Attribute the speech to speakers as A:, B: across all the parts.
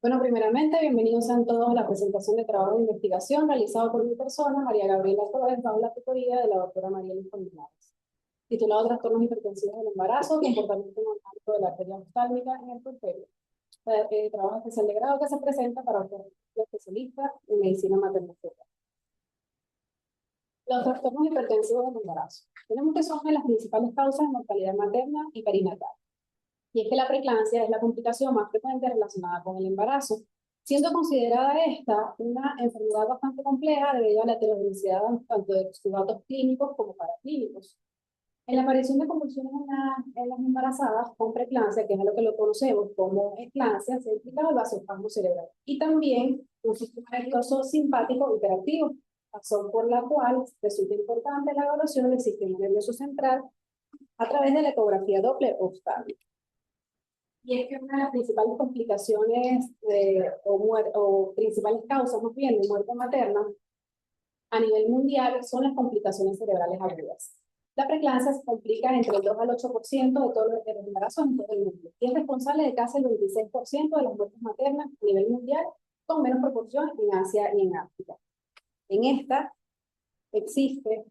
A: Bueno, primeramente, bienvenidos a todos a la presentación de trabajo de investigación realizado por mi persona, María Gabriela Torres, bajo la tutoría de la doctora María Luis Colmenares, titulado Trastornos hipertensivos del embarazo, comportamiento normático de la arteria oftálmica en el puerperio. Trabajo especial de grado que se presenta para un especialista en medicina materno-fetal. Los trastornos hipertensivos del embarazo. Tenemos que son de las principales causas de mortalidad materna y perinatal. Y es que la preeclampsia es la complicación más frecuente relacionada con el embarazo, siendo considerada esta una enfermedad bastante compleja debido a la heterogeneidad tanto de sus datos clínicos como paraclínicos. En la aparición de convulsiones en las embarazadas con preeclampsia, que es a lo que lo conocemos como eclampsia, se implica el vasospasmo cerebral y también un sistema nervioso simpático hiperactivo, razón por la cual resulta importante la evaluación del sistema nervioso central a través de la ecografía Doppler oftálmica. Y es que una de las principales complicaciones o principales causas más bien de muerte materna a nivel mundial son las complicaciones cerebrales agudas. La preeclampsia se complica entre el 2 al 8% de todos los embarazos en todo el mundo y es responsable de casi el 26% de las muertes maternas a nivel mundial, con menos proporción en Asia y en África. En esta existe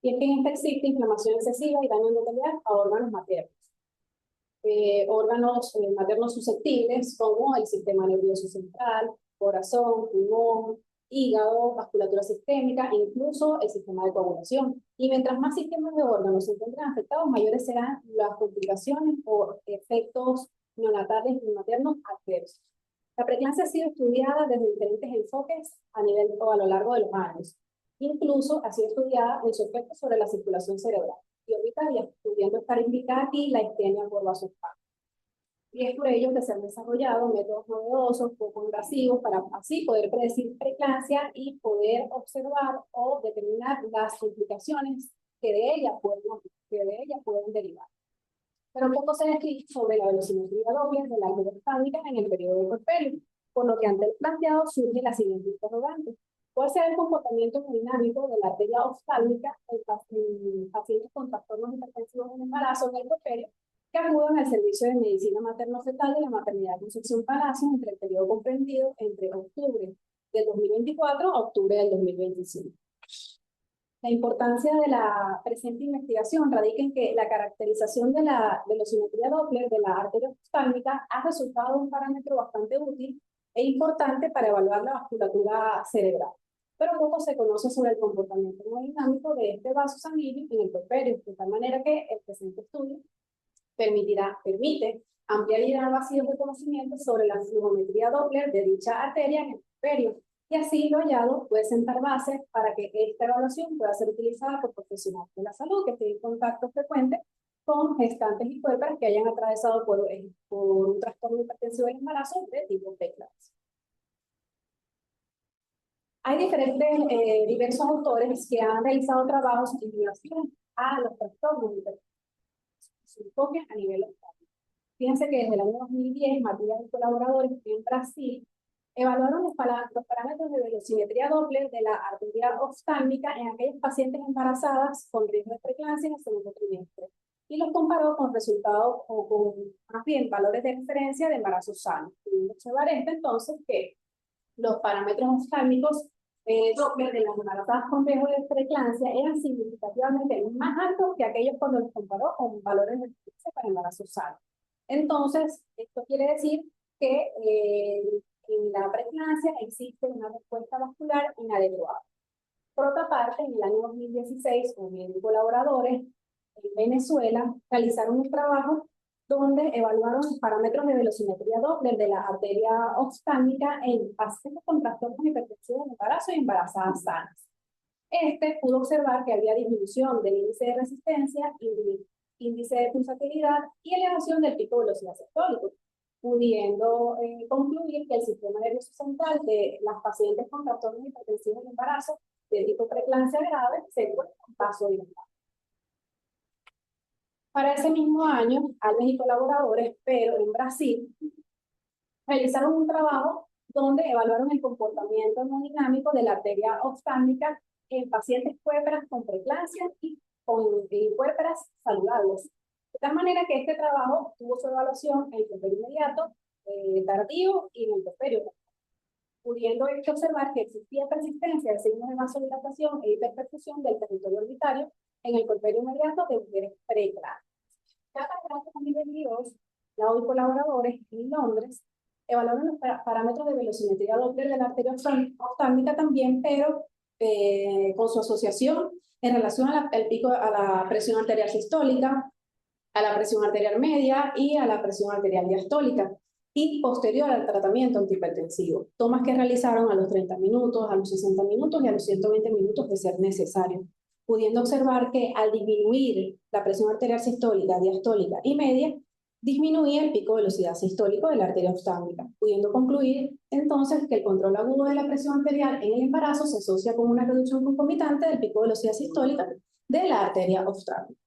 A: y es que en esta existe inflamación excesiva y daño en totalidad a órganos maternos. Órganos maternos susceptibles como el sistema nervioso central, corazón, pulmón, hígado, vasculatura sistémica e incluso el sistema de coagulación. Y mientras más sistemas de órganos se encuentren afectados, mayores serán las complicaciones o efectos neonatales y maternos adversos. La preeclampsia ha sido estudiada desde diferentes enfoques a nivel o a lo largo de los años. Incluso ha sido estudiada en su efecto sobre la circulación cerebral. Y ahorita ya pudiendo estar indicada aquí la istenia por vasospasmo. Y es por ello que se han desarrollado métodos novedosos, poco invasivos, para así poder predecir preeclampsia y poder observar o determinar las complicaciones que de ella pueden derivar. Pero poco se ha escrito sobre la velocimetría doble de la arteria oftálmica en el periodo de puerperio, por lo que ante el planteado surge la siguiente interrogante. ¿Cuál será el comportamiento hemodinámico de la arteria oftálmica en pacientes con trastornos hipertensivos en embarazo en el puerperio que acudan al servicio de medicina materno-fetal de la maternidad Concepción Palacios entre el periodo comprendido entre octubre del 2024 a octubre del 2025? La importancia de la presente investigación radica en que la caracterización de la velocimetría Doppler de la arteria oftálmica ha resultado un parámetro bastante útil e importante para evaluar la vasculatura cerebral. Pero poco se conoce sobre el comportamiento hemodinámico de este vaso sanguíneo en el puerperio, de tal manera que el presente estudio permite ampliar y llenar vacíos de conocimiento sobre la flujometría Doppler de dicha arteria en el puerperio. Y así lo hallado puede sentar bases para que esta evaluación pueda ser utilizada por profesionales de la salud que estén en contacto frecuente con gestantes y puérperas que hayan atravesado por un trastorno hipertensivo del embarazo de tipo preeclampsia. Hay diversos autores que han realizado trabajos en relación a los trastornos hipertensivos. Se enfoque a nivel local. Fíjense que desde el año 2010, Matías y colaboradores en Brasil evaluaron los parámetros de velocimetría Doppler de la arteria oftálmica en aquellas pacientes embarazadas con riesgo de preeclampsia en el segundo trimestre y los comparó con resultados o con más bien valores de referencia de embarazo sano. Pudimos observar entonces que los parámetros oftálmicos Doppler de las embarazadas con riesgo de preeclampsia eran significativamente más altos que aquellos cuando los comparó con valores de referencia para embarazo sano. Entonces, esto quiere decir que en la preeclampsia existe una respuesta vascular inadecuada. Por otra parte, en el año 2016, un colaboradores en Venezuela realizaron un trabajo donde evaluaron los parámetros de velocimetría Doppler de la arteria oftálmica en pacientes con trastornos hipertensivos del embarazo y embarazadas sanas. Este pudo observar que había disminución del índice de resistencia, índice de pulsatilidad y elevación del pico de velocidad sistólico, pudiendo concluir que el sistema nervioso central de las pacientes con trastornos hipertensivos del embarazo de tipo preeclampsia grave se encuentra en paso dilatado. Para ese mismo año, Alves y colaboradores, pero en Brasil, realizaron un trabajo donde evaluaron el comportamiento hemodinámico de la arteria oftálmica en pacientes puérperas con preeclampsia y con puérperas saludables. De tal manera que este trabajo tuvo su evaluación en el puerperio inmediato, tardío y en el puerperio, pudiendo observar que existía persistencia de signos de vasodilatación e hiperperfusión del territorio orbitario en el puerperio inmediato de mujeres preeclampsias. Cada gracias a nivel 2, la y colaboradores en Londres evaluaron los parámetros de velocimetría Doppler de la arteria oftálmica también, pero con su asociación en relación al pico, a la presión arterial sistólica, a la presión arterial media y a la presión arterial diastólica, y posterior al tratamiento antihipertensivo. Tomas que realizaron a los 30 minutos, a los 60 minutos y a los 120 minutos de ser necesario, pudiendo observar que al disminuir la presión arterial sistólica, diastólica y media, disminuía el pico de velocidad sistólico de la arteria oftálmica, pudiendo concluir entonces que el control agudo de la presión arterial en el embarazo se asocia con una reducción concomitante del pico de velocidad sistólica de la arteria oftálmica.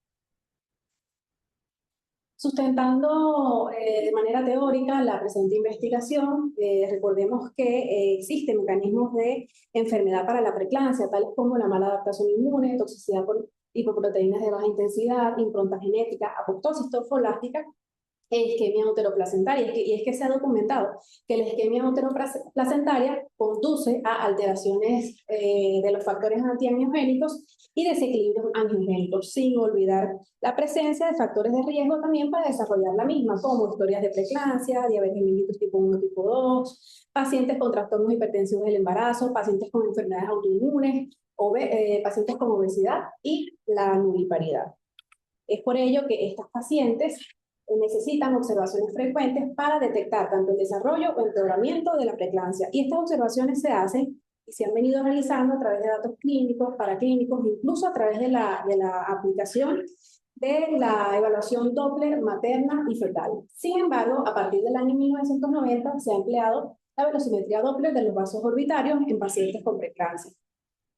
A: Sustentando de manera teórica la presente investigación, recordemos que existen mecanismos de enfermedad para la preeclampsia, tales como la mala adaptación inmune, toxicidad por lipoproteínas de baja intensidad, impronta genética, apoptosis trofolástica, isquemia uteroplacentaria, y es que se ha documentado que la isquemia uteroplacentaria conduce a alteraciones de los factores antiangiogénicos y desequilibrios angiogénicos, sin olvidar la presencia de factores de riesgo también para desarrollar la misma, como historias de preeclampsia, diabetes mellitus tipo 1, tipo 2, pacientes con trastornos hipertensivos del embarazo, pacientes con enfermedades autoinmunes, pacientes con obesidad y la nulliparidad. Es por ello que estas pacientes necesitan observaciones frecuentes para detectar tanto el desarrollo o empeoramiento de la preeclampsia. Y estas observaciones se hacen y se han venido realizando a través de datos clínicos, paraclínicos, incluso a través de la aplicación de la evaluación Doppler materna y fetal. Sin embargo, a partir del año 1990 se ha empleado la velocimetría Doppler de los vasos orbitarios en pacientes con preeclampsia,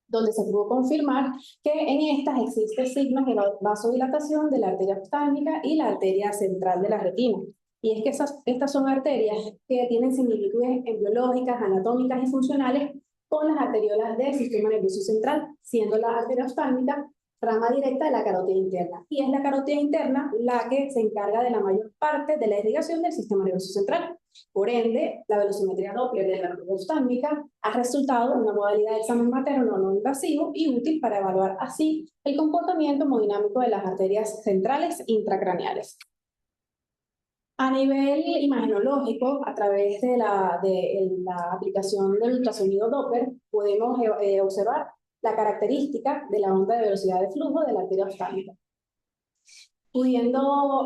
A: donde se pudo confirmar que en estas existen signos de vasodilatación de la arteria oftálmica y la arteria central de la retina. Y es que estas son arterias que tienen similitudes biológicas, anatómicas y funcionales con las arteriolas del sistema nervioso central, siendo la arteria oftálmica rama directa de la carótida interna. Y es la carótida interna la que se encarga de la mayor parte de la irrigación del sistema nervioso central. Por ende, la velocimetría Doppler de la arteria oftálmica ha resultado una modalidad de examen materno no invasivo y útil para evaluar así el comportamiento hemodinámico de las arterias centrales intracraneales. A nivel imagenológico, a través de la aplicación del ultrasonido Doppler, podemos observar la característica de la onda de velocidad de flujo de la arteria oftálmica, pudiendo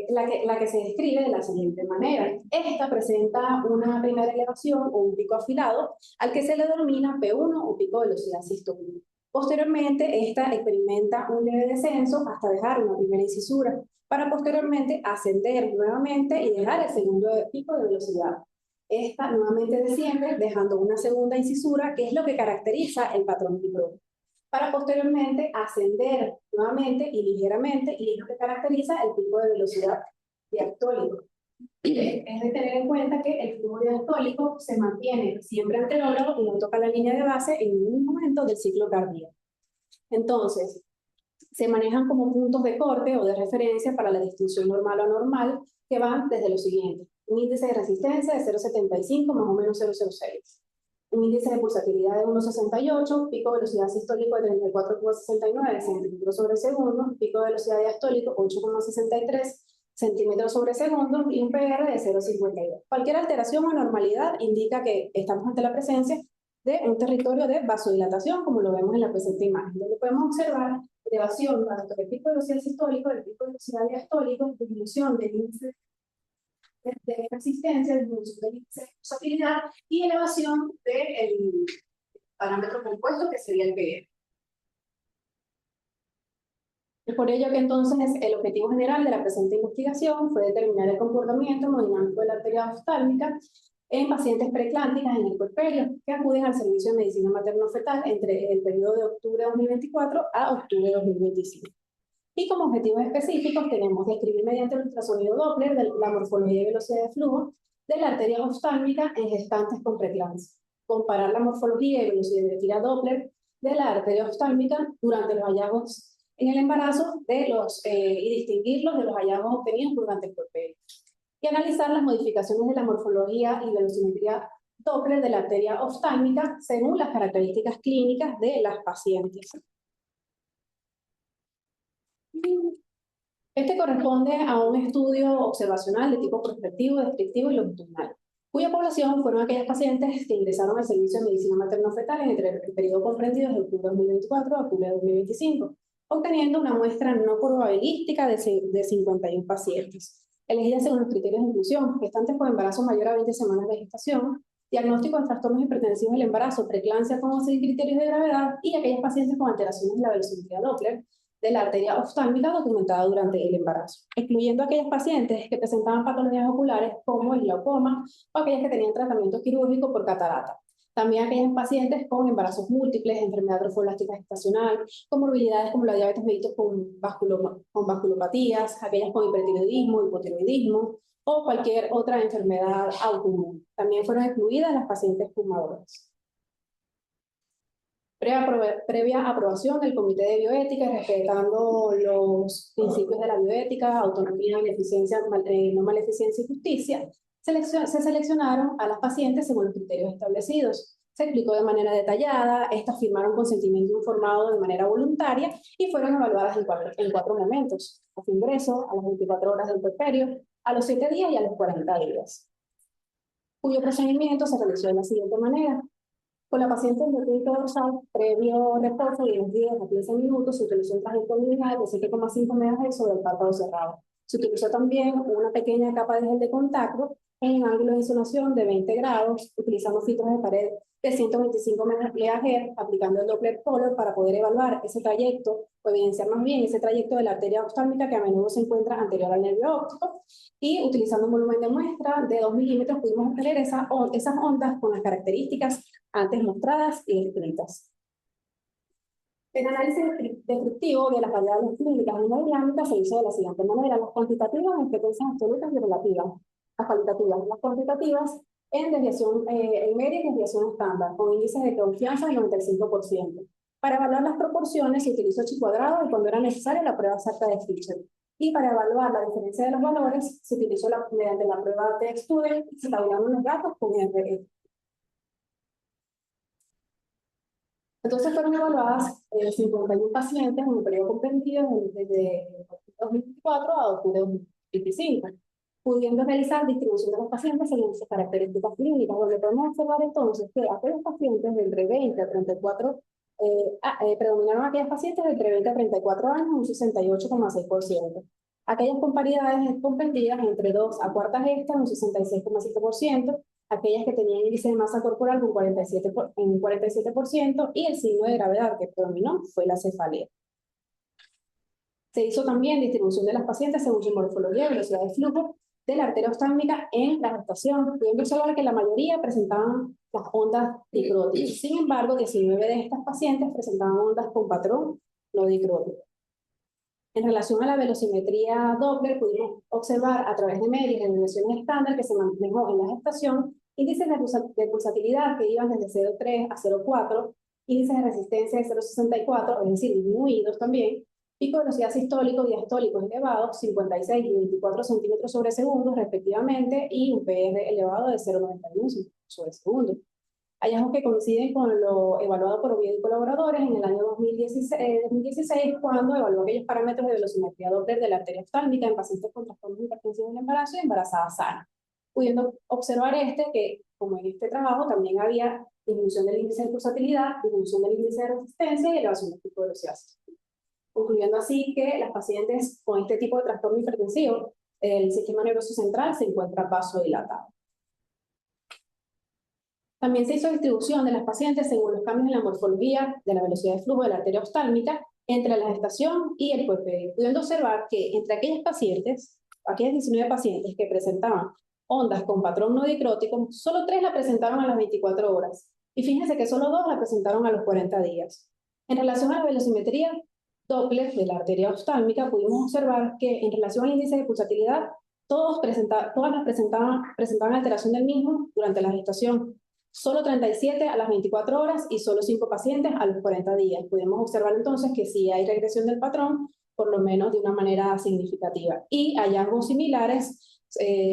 A: la que se describe de la siguiente manera. Esta presenta una primera elevación o un pico afilado al que se le denomina P1 o pico de velocidad sistólica. Posteriormente, esta experimenta un leve descenso hasta dejar una primera incisura, para posteriormente ascender nuevamente y dejar el segundo pico de velocidad. Esta nuevamente desciende, dejando una segunda incisura, que es lo que caracteriza el patrón Kiprop, para posteriormente ascender nuevamente y ligeramente, y es lo que caracteriza el pico de velocidad diastólico. Es de tener en cuenta que el flujo diastólico se mantiene siempre anterógrado y no toca la línea de base en ningún momento del ciclo cardíaco. Entonces, se manejan como puntos de corte o de referencia para la distinción normal o anormal, que van desde lo siguiente: un índice de resistencia de 0,75 más o menos 0,06. Un índice de pulsatilidad de 1,68, pico de velocidad sistólico de 34,69 centímetros sobre segundo, pico de velocidad diastólico 8,63 centímetros sobre segundo y un PR de 0,52. Cualquier alteración o anormalidad indica que estamos ante la presencia de un territorio de vasodilatación, como lo vemos en la presente imagen, donde podemos observar elevación tanto del pico de velocidad sistólico, del pico de velocidad diastólico, disminución del índice de resistencia, disminución del índice de pulsatividad y elevación del parámetro compuesto que sería el PR. Es por ello que entonces el objetivo general de la presente investigación fue determinar el comportamiento hemodinámico de la arteria oftálmica en pacientes preeclámpticas en el puerperio que acuden al servicio de medicina materno-fetal entre el periodo de octubre de 2024 a octubre de 2025. Y como objetivos específicos tenemos describir mediante el ultrasonido Doppler la morfología y velocidad de flujo de la arteria oftálmica en gestantes con preeclampsia. Comparar la morfología y velocimetría Doppler de la arteria oftálmica durante los hallazgos en el embarazo y distinguirlos de los hallazgos obtenidos durante el puerperio. Y analizar las modificaciones de la morfología y velocimetría Doppler de la arteria oftálmica según las características clínicas de las pacientes. Este corresponde a un estudio observacional de tipo prospectivo, descriptivo y longitudinal, cuya población fueron aquellas pacientes que ingresaron al servicio de medicina materno-fetal entre el periodo comprendido desde octubre de 2024 a octubre de 2025, obteniendo una muestra no probabilística de 51 pacientes, elegidas según los criterios de inclusión: gestantes con embarazo mayor a 20 semanas de gestación, diagnóstico de trastornos hipertensivos del embarazo, preeclampsia con criterios de gravedad, y aquellas pacientes con alteraciones de la velocimetría Doppler de la arteria oftálmica documentada durante el embarazo, excluyendo aquellas pacientes que presentaban patologías oculares como el glaucoma o aquellas que tenían tratamiento quirúrgico por catarata. También aquellas pacientes con embarazos múltiples, enfermedad trofoblástica gestacional, comorbilidades como la diabetes mellitus con vasculopatías, aquellas con hipertiroidismo, hipotiroidismo o cualquier otra enfermedad autoinmune. También fueron excluidas las pacientes fumadoras. Previa aprobación del Comité de Bioética, respetando los principios de la bioética, autonomía, no maleficencia y justicia, se seleccionaron a las pacientes según los criterios establecidos. Se explicó de manera detallada, estas firmaron consentimiento informado de manera voluntaria y fueron evaluadas en cuatro momentos: a su ingreso, a las 24 horas del puerperio, a los 7 días y a los 40 días, cuyo procedimiento se realizó de la siguiente manera. Con la paciente en clínica dorsal, previo reposo de 10 días a 15 minutos, se utilizó un traje lineal de 7,5 MHz sobre el párpado cerrado. Se utilizó también una pequeña capa de gel de contacto en un ángulo de insolación de 20 grados, utilizando filtros de pared de 125 MHz, aplicando el Doppler color para poder evaluar ese trayecto, o evidenciar más bien ese trayecto de la arteria oftálmica que a menudo se encuentra anterior al nervio óptico, y utilizando un volumen de muestra de 2 milímetros pudimos obtener esas ondas con las características antes mostradas y descritas. El análisis descriptivo de las variables clínicas hemodinámicas se hizo de la siguiente manera: las cuantitativas en frecuencias absolutas y relativas, las cualitativas, las cuantitativas en desviación en media y desviación estándar, con índices de confianza del 95%. Para evaluar las proporciones se utilizó chi cuadrado y, cuando era necesario, la prueba exacta de Fisher. Y para evaluar la diferencia de los valores se utilizó mediante la prueba de Student, tabulando los datos con RE. Entonces fueron evaluadas 51 pacientes en un periodo comprendido desde 2024 a octubre de 2025, pudiendo realizar distribución de los pacientes según sus características clínicas, donde podemos observar entonces que aquellos pacientes de entre 20 a 34, predominaron aquellas pacientes de entre 20 a 34 años, un 68,6%. Aquellas con paridades comprendidas entre 2 a cuarta gesta, un 66,7%, aquellas que tenían índice de masa corporal con 47%, y el signo de gravedad que predominó fue la cefalea. Se hizo también distribución de las pacientes según su morfología y velocidad de flujo de la arteria oftálmica en la gestación, pudiendo observar que la mayoría presentaban las ondas dicróticas. Sin embargo, 19 de estas pacientes presentaban ondas con patrón no dicrótico. En relación a la velocimetría Doppler, pudimos observar a través de medias en dimensiones estándar que se manejó en la gestación índices de pulsatilidad que iban desde 0,3 a 0,4, índices de resistencia de 0,64, es decir, disminuidos también, pico de velocidad sistólico y diastólicos elevados, 56 y 24 centímetros sobre segundo respectivamente, y un PR elevado de 0,91 sobre segundo. Hallazgos que coinciden con lo evaluado por Oviedo y colaboradores en el año 2016, cuando evaluó aquellos parámetros de velocimetría Doppler de la arteria oftálmica en pacientes con trastornos hipertensivos del embarazo y embarazadas sanas, pudiendo observar que, como en este trabajo, también había disminución del índice de pulsatilidad, disminución del índice de resistencia y elevación del pico de velocidad. Concluyendo así que las pacientes con este tipo de trastorno hipertensivo, el sistema nervioso central se encuentra vasodilatado. También se hizo distribución de las pacientes según los cambios en la morfología de la velocidad de flujo de la arteria oftálmica entre la gestación y el puerperio, pudiendo observar que entre aquellas 19 pacientes que presentaban ondas con patrón no dicrótico, solo 3 la presentaron a las 24 horas, y fíjense que solo 2 la presentaron a los 40 días. En relación a la velocimetría Doppler de la arteria oftálmica, pudimos observar que en relación al índice de pulsatilidad, todas las presentaban alteración del mismo durante la gestación. Solo 37 a las 24 horas y solo 5 pacientes a los 40 días. Podemos observar entonces que sí hay regresión del patrón, por lo menos de una manera significativa. Y hallazgos similares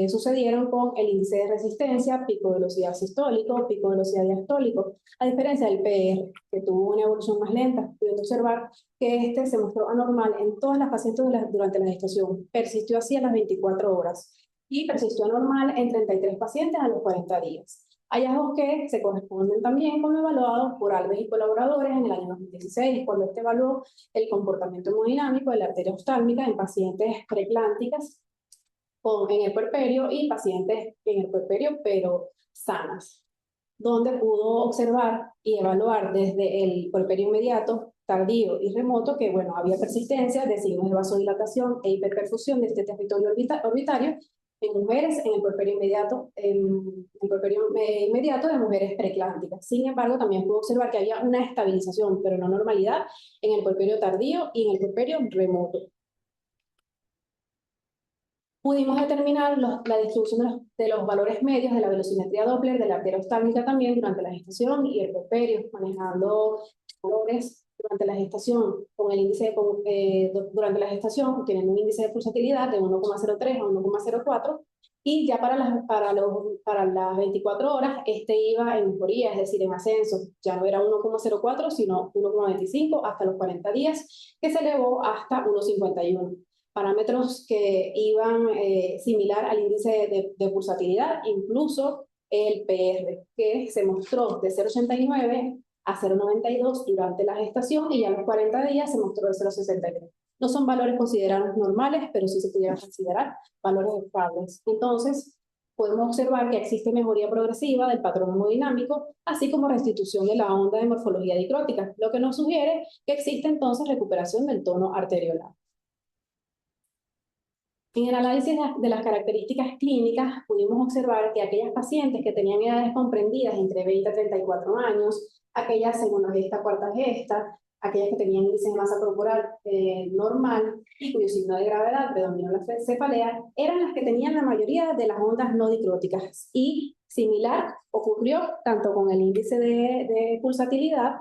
A: sucedieron con el índice de resistencia, pico de velocidad sistólico, pico de velocidad diastólico, a diferencia del PR, que tuvo una evolución más lenta, pudiendo observar que este se mostró anormal en todas las pacientes durante la gestación, persistió así a las 24 horas y persistió anormal en 33 pacientes a los 40 días. Hallazgos que se corresponden también con lo evaluado por Alves y colaboradores en el año 2016, cuando este evaluó el comportamiento hemodinámico de la arteria oftálmica en pacientes preeclánticas en el puerperio y pacientes en el puerperio pero sanas, donde pudo observar y evaluar desde el puerperio inmediato, tardío y remoto que, bueno, había persistencia de signos de vasodilatación e hiperperfusión de este territorio orbitario en mujeres en el puerperio inmediato de mujeres preeclánticas. Sin embargo, también pudo observar que había una estabilización, pero no normalidad, en el puerperio tardío y en el puerperio remoto. Pudimos determinar la distribución de los valores medios de la velocimetría Doppler de la arteria oftálmica también durante la gestación y el puerperio, manejando valores durante la gestación con el índice durante la gestación, teniendo un índice de pulsatilidad de 1,03 a 1,04, y ya para las 24 horas este iba en mejoría, es decir, en ascenso. Ya no era 1,04, sino 1,25 hasta los 40 días, que se elevó hasta 1,51. Parámetros que iban similar al índice de pulsatilidad, incluso el PR, que se mostró de 0,89 a 0,92 durante la gestación y ya a los 40 días se mostró de 0,63. No son valores considerados normales, pero sí se pudieran considerar valores estables. Entonces, podemos observar que existe mejoría progresiva del patrón hemodinámico, así como restitución de la onda de morfología dicrótica, lo que nos sugiere que existe entonces recuperación del tono arteriolar. En el análisis de las características clínicas, pudimos observar que aquellas pacientes que tenían edades comprendidas entre 20 a 34 años, aquellas segunda gesta, cuarta gesta, aquellas que tenían índice de masa corporal normal y cuyo signo de gravedad predominó la cefalea, eran las que tenían la mayoría de las ondas no dicróticas. Y similar ocurrió tanto con el índice de pulsatilidad,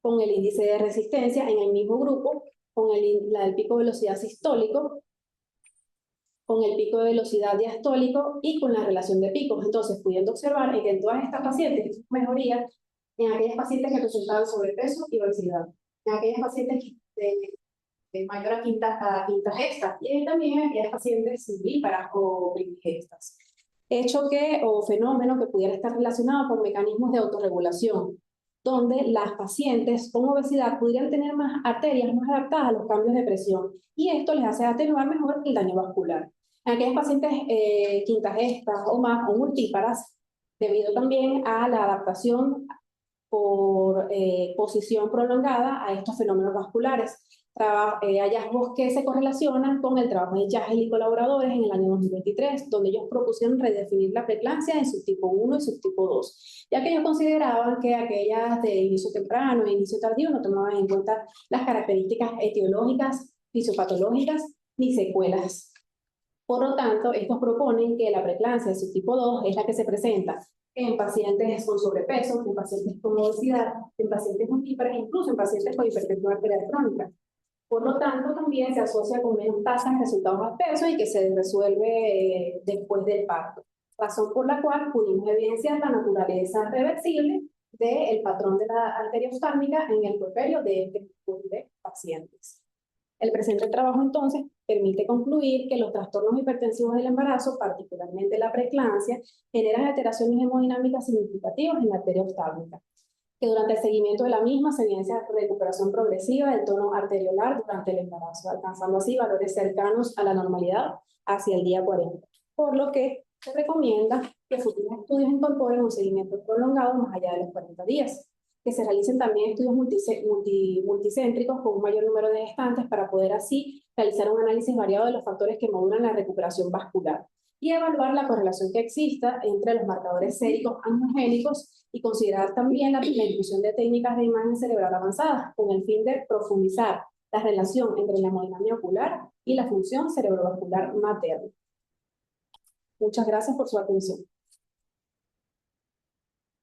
A: con el índice de resistencia en el mismo grupo, con el pico de velocidad sistólico, con el pico de velocidad diastólico y con la relación de picos. Entonces, pudiendo observar que en todas estas pacientes mejoría en aquellas pacientes que presentaban sobrepeso y obesidad, en aquellas pacientes de mayor a quinta gesta y también en aquellas pacientes vivíparas o primigestas. Hecho o fenómeno que pudiera estar relacionado con mecanismos de autorregulación, donde las pacientes con obesidad pudieran tener más arterias más adaptadas a los cambios de presión, y esto les hace atenuar mejor el daño vascular. En aquellas pacientes quinta gestas o más o multíparas, debido también a la adaptación por posición prolongada a estos fenómenos vasculares. Hallazgos que se correlacionan con el trabajo de Yagel y colaboradores en el año 2023, donde ellos propusieron redefinir la preeclampsia en subtipo 1 y subtipo 2, ya que ellos consideraban que aquellas de inicio temprano e inicio tardío no tomaban en cuenta las características etiológicas, fisiopatológicas ni secuelas. Por lo tanto, estos proponen que la preeclampsia de subtipo 2 es la que se presenta en pacientes con sobrepeso, en pacientes con obesidad, en pacientes multípares, incluso en pacientes con hipertensión arterial crónica. Por lo tanto, también se asocia con menos tasas de resultados adversos y que se resuelve después del parto. Razón por la cual pudimos evidenciar la naturaleza reversible del patrón de la arteria oftálmica en el puerperio de este tipo de pacientes. El presente trabajo, entonces, permite concluir que los trastornos hipertensivos del embarazo, particularmente la preeclampsia, generan alteraciones hemodinámicas significativas en la arteria oftálmica, que durante el seguimiento de la misma se evidencia recuperación progresiva del tono arteriolar durante el embarazo, alcanzando así valores cercanos a la normalidad hacia el día 40, por lo que se recomienda que futuros estudios incorporen un seguimiento prolongado más allá de los 40 días, que se realicen también estudios multicéntricos con un mayor número de gestantes para poder así realizar un análisis variado de los factores que modulan la recuperación vascular y evaluar la correlación que exista entre los marcadores séricos angiogénicos y considerar también la inclusión de técnicas de imagen cerebral avanzadas con el fin de profundizar la relación entre la hemodinamia ocular y la función cerebrovascular materna. Muchas gracias por su atención.